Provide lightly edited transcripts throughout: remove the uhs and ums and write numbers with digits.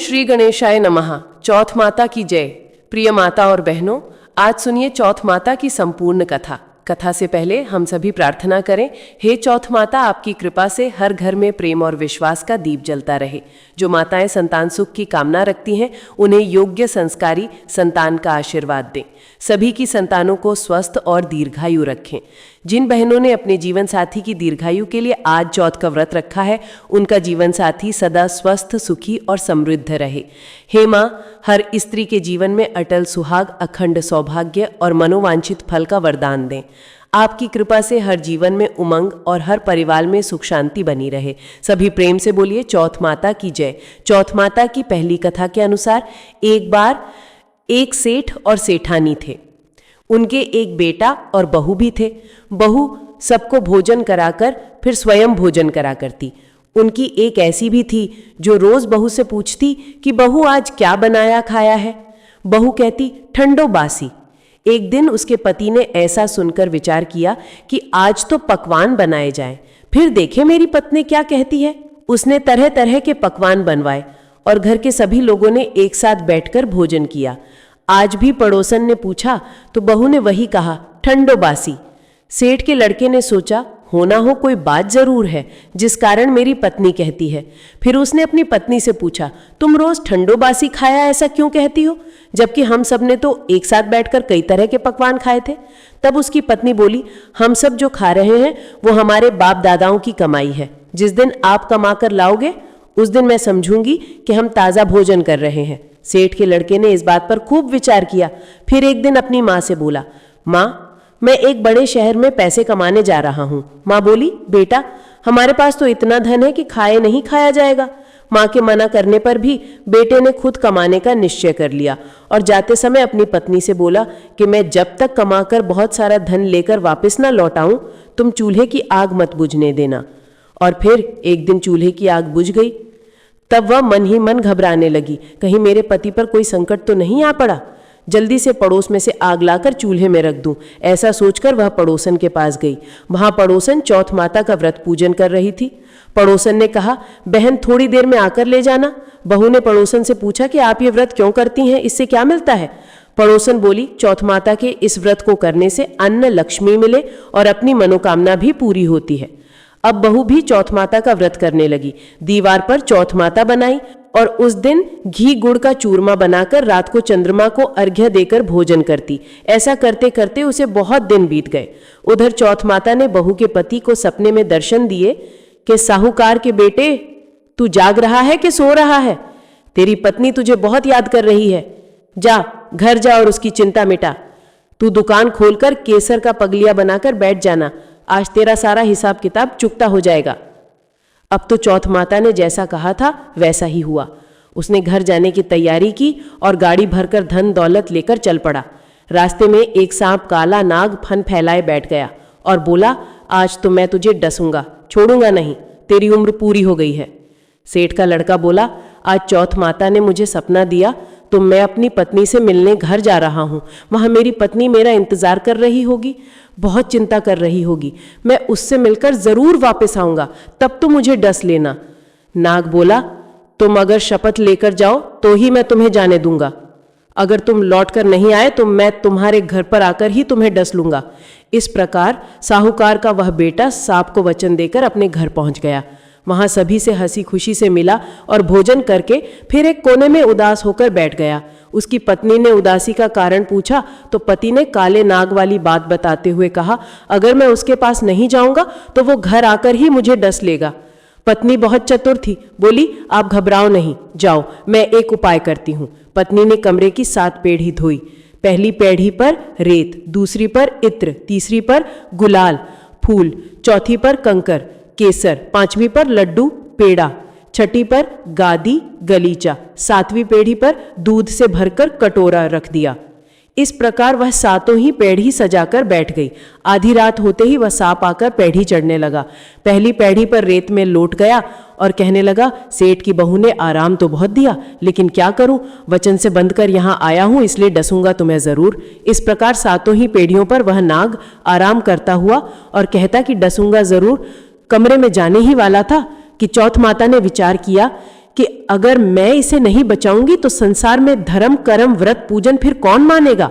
श्री गणेशाय नमः। चौथ माता की जय। प्रिय माता और बहनों, आज सुनिए चौथ माता की संपूर्ण कथा। कथा से पहले हम सभी प्रार्थना करें। हे चौथ माता, आपकी कृपा से हर घर में प्रेम और विश्वास का दीप जलता रहे। जो माताएं संतान सुख की कामना रखती हैं, उन्हें योग्य संस्कारी संतान का आशीर्वाद दें। सभी की संतानों को स्वस्थ और दीर्घायु रखें। जिन बहनों ने अपने जीवन साथी की दीर्घायु के लिए आज चौथ का व्रत रखा है, उनका जीवन साथी सदा स्वस्थ, सुखी और समृद्ध रहे। हे माँ, हर स्त्री के जीवन में अटल सुहाग, अखंड सौभाग्य और मनोवांछित फल का वरदान दें। आपकी कृपा से हर जीवन में उमंग और हर परिवार में सुख शांति बनी रहे। सभी प्रेम से बोलिए चौथ माता की जय। चौथ माता की पहली कथा के अनुसार एक बार एक सेठ और सेठानी थे। उनके एक बेटा और बहू भी थे। बहू सबको भोजन कराकर फिर स्वयं भोजन करा करती। उनकी एक ऐसी भी थी जो रोज बहू से पूछती कि बहू आज क्या बनाया खाया है। बहू कहती ठंडो बासी। एक दिन उसके पति ने ऐसा सुनकर विचार किया कि आज तो पकवान बनाए जाएं, फिर देखे मेरी पत्नी क्या कहती है। उसने तरह तरह के पकवान बनवाए और घर के सभी लोगों ने एक साथ बैठकर भोजन किया। आज भी पड़ोसन ने पूछा तो बहू ने वही कहा, ठंडो बासी। सेठ के लड़के ने सोचा, होना हो कोई बात जरूर है जिस कारण मेरी पत्नी कहती है। फिर उसने अपनी पत्नी से पूछा, तुम रोज ठंडो बासी खाया ऐसा क्यों कहती हो, जबकि हम सब ने तो एक साथ बैठकर कई तरह के पकवान खाए थे। तब उसकी पत्नी बोली, हम सब जो खा रहे हैं वो हमारे बाप दादाओं की कमाई है। जिस दिन आप कमा कर लाओगे उस दिन मैं समझूंगी कि हम ताज़ा भोजन कर रहे हैं। सेठ के लड़के ने इस बात पर खूब विचार किया। फिर एक दिन अपनी माँ से बोला, माँ, मैं एक बड़े शहर में पैसे कमाने जा रहा हूँ। माँ बोली, बेटा, हमारे पास तो इतना धन है कि खाए नहीं खाया जाएगा। माँ के मना करने पर भी बेटे ने खुद कमाने का निश्चय कर लिया और जाते समय अपनी पत्नी से बोला कि मैं जब तक कमाकर बहुत सारा धन लेकर वापस ना लौट आऊं, तुम चूल्हे की आग मत बुझने देना। और फिर एक दिन चूल्हे की आग बुझ गई। तब वह मन ही मन घबराने लगी, कहीं मेरे पति पर कोई संकट तो नहीं आ पड़ा। जल्दी से पड़ोस में से आग लाकर चूल्हे में रख दूं, ऐसा सोचकर वह पड़ोसन के पास गई। वहां पड़ोसन चौथ माता का व्रत पूजन कर रही थी। पड़ोसन ने कहा, बहन थोड़ी देर में आकर ले जाना। बहू ने पड़ोसन से पूछा कि आप ये व्रत क्यों करती हैं, इससे क्या मिलता है। पड़ोसन बोली, चौथ माता के इस व्रत को करने से अन्न लक्ष्मी मिले और अपनी मनोकामना भी पूरी होती है। अब बहू भी चौथ माता का व्रत करने लगी। दीवार पर चौथ माता बनाई और उस दिन घी गुड़ का चूरमा बनाकर रात को चंद्रमा को अर्घ्य देकर भोजन करती। ऐसा करते करते उसे बहुत दिन बीत गए। उधर चौथ माता ने बहू के पति को सपने में दर्शन दिए कि साहूकार के बेटे, तू जाग रहा है कि सो रहा है? तेरी पत्नी तुझे बहुत याद कर रही है। जा घर जा और उसकी चिंता मिटा। तू दुकान खोलकर केसर का पगलिया बनाकर बैठ जाना। आज तेरा सारा हिसाब किताब चुकता हो जाएगा। अब तो चौथ माता ने जैसा कहा था वैसा ही हुआ। उसने घर जाने की तैयारी की और गाड़ी भरकर धन दौलत लेकर चल पड़ा। रास्ते में एक सांप काला नाग फन फैलाए बैठ गया और बोला, आज तो मैं तुझे डसूंगा, छोड़ूंगा नहीं, तेरी उम्र पूरी हो गई है। सेठ का लड़का बोला, आज चौथ माता ने मुझे सपना दिया तो मैं अपनी पत्नी से मिलने घर जा रहा हूँ। वहाँ मेरी पत्नी मेरा इंतजार कर रही होगी, बहुत चिंता कर रही होगी। मैं उससे मिलकर जरूर वापस आऊंगा, तब तो मुझे डस लेना। नाग बोला, तुम अगर शपथ लेकर जाओ तो ही मैं तुम्हें जाने दूंगा। अगर तुम लौट कर नहीं आए तो मैं तुम्हारे घर पर आकर ही तुम्हें डस लूंगा। इस प्रकार साहूकार का वह बेटा सांप को वचन देकर अपने घर पहुंच गया। वहां सभी से हंसी खुशी से मिला और भोजन करके फिर एक कोने में उदास होकर बैठ गया। उसकी पत्नी ने उदासी का कारण पूछा तो पति ने काले नाग वाली बात बताते हुए कहा, अगर मैं उसके पास नहीं जाऊंगा तो वो घर आकर ही मुझे डस लेगा। पत्नी बहुत चतुर थी, बोली, आप घबराओ नहीं, जाओ, मैं एक उपाय करती हूँ। पत्नी ने कमरे की 7 पेढ़ी धोई। पहली पेढ़ी पर रेत, दूसरी पर इत्र, तीसरी पर गुलाल फूल, चौथी पर कंकर केसर, 5वीं पर लड्डू पेड़ा, 6ठी पर गादी गलीचा, 7वीं पेढ़ी पर दूध से भरकर कटोरा रख दिया। इस प्रकार वह 7 ही पेढ़ी सजाकर बैठ गई। आधी रात होते ही वह सांप आकर पेढ़ी चढ़ने लगा। पहली पेढ़ी पर रेत में लौट गया और कहने लगा, सेठ की बहू ने आराम तो बहुत दिया, लेकिन क्या करूं, वचन से बंध कर यहाँ आया हूं, इसलिए डसूंगा तो मैं जरूर। इस प्रकार 7 ही पेढ़ियों पर वह नाग आराम करता हुआ और कहता कि डसूंगा जरूर कमरे में जाने ही वाला था कि चौथ माता ने विचार किया कि अगर मैं इसे नहीं बचाऊंगी तो संसार में धर्म कर्म व्रत पूजन फिर कौन मानेगा।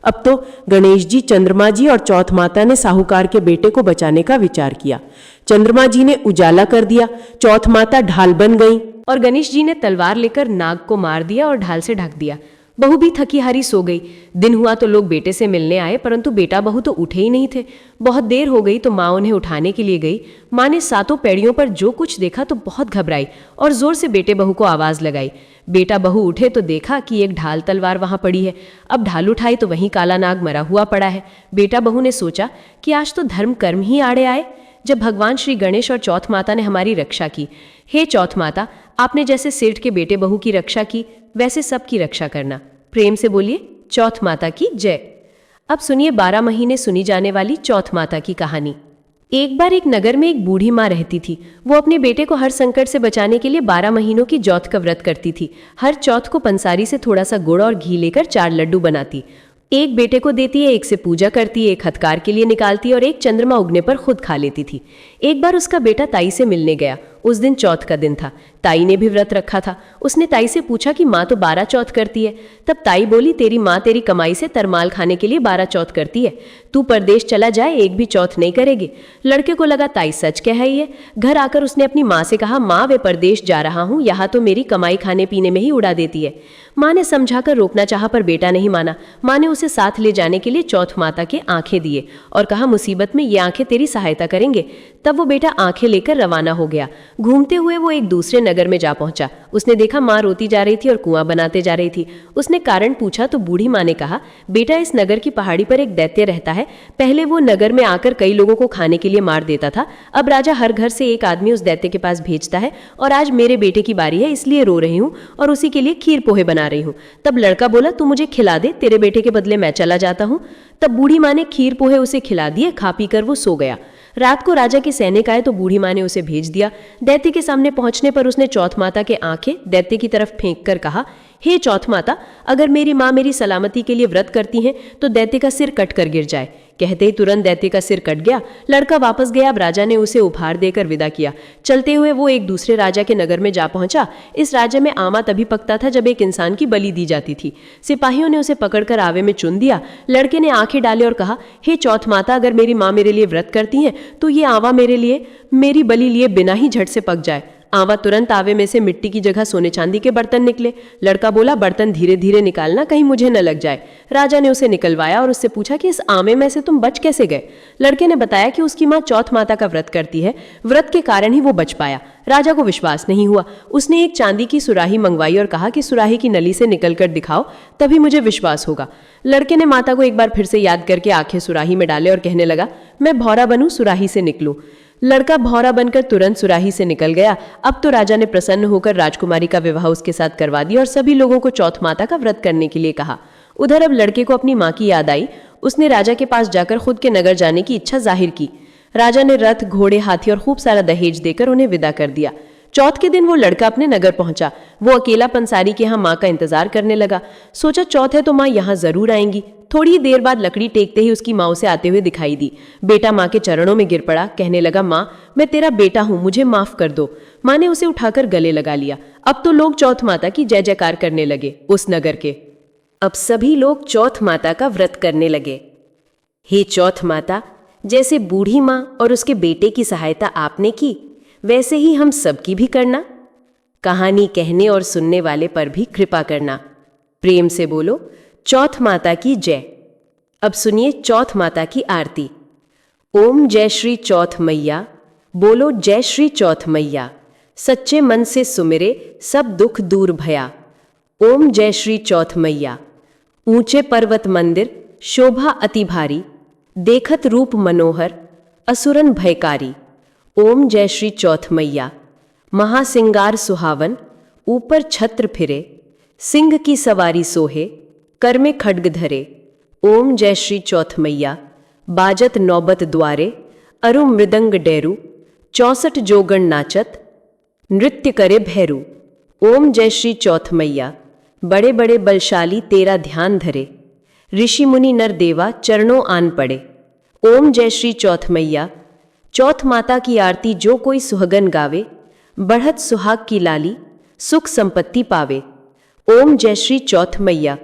अब तो गणेश जी, चंद्रमा जी और चौथ माता ने साहूकार के बेटे को बचाने का विचार किया। चंद्रमा जी ने उजाला कर दिया, चौथ माता ढाल बन गई और गणेश जी ने तलवार लेकर नाग को मार दिया और ढाल से ढक दिया। बहू भी थकी हारी सो गई। दिन हुआ तो लोग बेटे से मिलने आए, परंतु बेटा बहू तो उठे ही नहीं थे। बहुत देर हो गई तो माँ उन्हें उठाने के लिए गई। माँ ने सातों पैड़ियों पर जो कुछ देखा तो बहुत घबराई और जोर से बेटे बहू को आवाज लगाई। बेटा बहू उठे तो देखा कि एक ढाल तलवार वहां पड़ी है। अब ढाल उठाई तो वहीं काला नाग मरा हुआ पड़ा है। बेटा बहू ने सोचा कि आज तो धर्म कर्म ही आड़े आए, जब भगवान श्री गणेश और चौथ माता ने हमारी रक्षा की। हे चौथ माता, आपने जैसे सेठ के बेटे बहू की रक्षा की, वैसे सबकी रक्षा करना। प्रेम से बोलिए चौथ माता की जय। अब सुनिए 12 महीने सुनी जाने वाली चौथ माता की कहानी। एक बार एक नगर में एक बूढ़ी माँ रहती थी। वो अपने बेटे को हर संकट से बचाने के लिए 12 महीनों की चौथ का व्रत करती थी। हर चौथ को पंसारी से थोड़ा सा गुड़ और घी लेकर 4 लड्डू बनाती। एक बेटे को देती है, एक से पूजा करती है, एक हथकार के लिए निकालती और एक चंद्रमा उगने पर खुद खा लेती थी। एक बार उसका बेटा ताई से मिलने गया। उस दिन चौथ का दिन था। ताई ने भी व्रत रखा था। उसने ताई से पूछा कि माँ तो 12 चौथ करती है। तब ताई बोली, तेरी माँ तेरी कमाई से तरमाल खाने के लिए 12 चौथ करती है। तू परदेश चला जाए, एक भी चौथ नहीं करेगी। लड़के को लगा ताई सच कह रही है। घर आकर उसने अपनी माँ से कहा, माँ वे परदेश जा रहा हूँ, यहाँ तो मेरी कमाई खाने पीने में ही उड़ा देती है। माँ ने समझाकर रोकना चाहा पर बेटा नहीं माना। माँ ने उसे साथ ले जाने के लिए चौथ माता के आंखें दिए और कहा, मुसीबत में ये आंखें तेरी सहायता करेंगे। तब वो बेटा आंखें लेकर रवाना हो गया। घूमते हुए वो एक दूसरे नगर में जा पहुंचा। उसने देखा माँ रोती जा रही थी और कुआं बनाते जा रही थी। उसने कारण पूछा तो बूढ़ी माँ ने कहा, बेटा इस नगर की पहाड़ी पर एक दैत्य रहता है। पहले वो नगर में आकर कई लोगों को खाने के लिए मार देता था। अब राजा हर घर से एक आदमी उस दैत्य के पास भेजता है और आज मेरे बेटे की बारी है, इसलिए रो रही हूँ और उसी के लिए खीर पोहे बना रही हूँ। तब लड़का बोला, तू मुझे खिला दे, तेरे बेटे के बदले मैं चला जाता हूँ। तब बूढ़ी माँ ने खीर पोहे उसे खिला दिए। खा पी कर वो सो गया। रात को राजा के सैनिक आए तो बूढ़ी माँ ने उसे भेज दिया। दैत्य के सामने पहुंचने पर उसने चौथ माता के आंखें दैत्य की तरफ फेंक कर कहा, हे चौथ माता, अगर मेरी माँ मेरी सलामती के लिए व्रत करती हैं तो दैत्य का सिर कट कर गिर जाए। कहते ही तुरंत दैत्य का सिर कट गया। लड़का वापस गया। अब राजा ने उसे उपहार देकर विदा किया। चलते हुए वो एक दूसरे राजा के नगर में जा पहुंचा। इस राज्य में आमा तभी पकता था जब एक इंसान की बलि दी जाती थी। सिपाहियों ने उसे पकड़कर आवे में चुन दिया। लड़के ने आंखें डाले और कहा, हे चौथ माता, अगर मेरी माँ मेरे लिए व्रत करती हैं तो ये आवा मेरे लिए मेरी बलि लिए बिना ही झट से पक जाए। आवा तुरंत आवे में से मिट्टी की जगह सोने चांदी के बर्तन निकले। लड़का बोला, बर्तन धीरे धीरे निकालना, कहीं मुझे न लग जाए। राजा ने उसे निकलवाया और उससे पूछा कि इस आमे में से तुम बच कैसे गए। लड़के ने बताया कि उसकी माँ चौथ माता का व्रत करती है, व्रत के कारण ही वो बच पाया। राजा को विश्वास नहीं हुआ। उसने एक चांदी की सुराही मंगवाई और कहा कि सुराही की नली से निकलकर दिखाओ, तभी मुझे विश्वास होगा। लड़के ने माता को एक बार फिर से याद करके आंखें सुराही में डाले और कहने लगा, मैं भौरा बनूं, सुराही से निकलूं। लड़का भौरा बनकर तुरंत सुराही से निकल गया। अब तो राजा ने प्रसन्न होकर राजकुमारी का विवाह उसके साथ करवा दिया और सभी लोगों को चौथ माता का व्रत करने के लिए कहा। उधर अब लड़के को अपनी माँ की याद आई। उसने राजा के पास जाकर खुद के नगर जाने की इच्छा जाहिर की। राजा ने रथ, घोड़े, हाथी और खूब सारा दहेज देकर उन्हें विदा कर दिया। चौथ के दिन वो लड़का अपने नगर पहुंचा। वो अकेला पंसारी के यहाँ माँ का इंतजार करने लगा। सोचा चौथ है तो माँ यहाँ जरूर आएंगी। थोड़ी ही देर बाद लकड़ी टेकते ही उसकी माँ उसे आते हुए दिखाई दी। बेटा माँ के चरणों में गिर पड़ा, कहने लगा, माँ मैं तेरा बेटा हूँ, मुझे माफ कर दो। माँ ने उसे उठाकर गले लगा लिया। अब तो लोग चौथ माता की जय जयकार करने लगे उस नगर के। अब सभी लोग चौथ माता का व्रत करने लगे। हे चौथ माता, जैसे बूढ़ी माँ और उसके बेटे की सहायता आपने की, वैसे ही हम सबकी भी करना। कहानी कहने और सुनने वाले पर भी कृपा करना। प्रेम से बोलो चौथ माता की जय। अब सुनिए चौथ माता की आरती। ओम जय श्री चौथ मैया, बोलो जय श्री चौथ मैया। सच्चे मन से सुमिरे सब दुख दूर भया। ओम जय श्री चौथ मैया। ऊंचे पर्वत मंदिर शोभा अति भारी, देखत रूप मनोहर असुरन भयकारी। ओम जय श्री चौथ मैया। महासिंगार सुहावन ऊपर छत्र फिरे, सिंह की सवारी सोहे कर में खड्ग धरे। ओम जय श्री चौथ मैया। बाजत नौबत द्वारे अरु मृदंग डेरू, 64 जोगण नाचत नृत्य करे भैरू। ओम जय श्री चौथ मैया। बड़े बड़े बलशाली तेरा ध्यान धरे, ऋषि मुनि नर देवा चरणों आन पड़े। ओम जय श्री चौथ मैया। चौथ माता की आरती जो कोई सुहगन गावे, बढ़त सुहाग की लाली सुख संपत्ति पावे। ओम जय श्री चौथ मैया।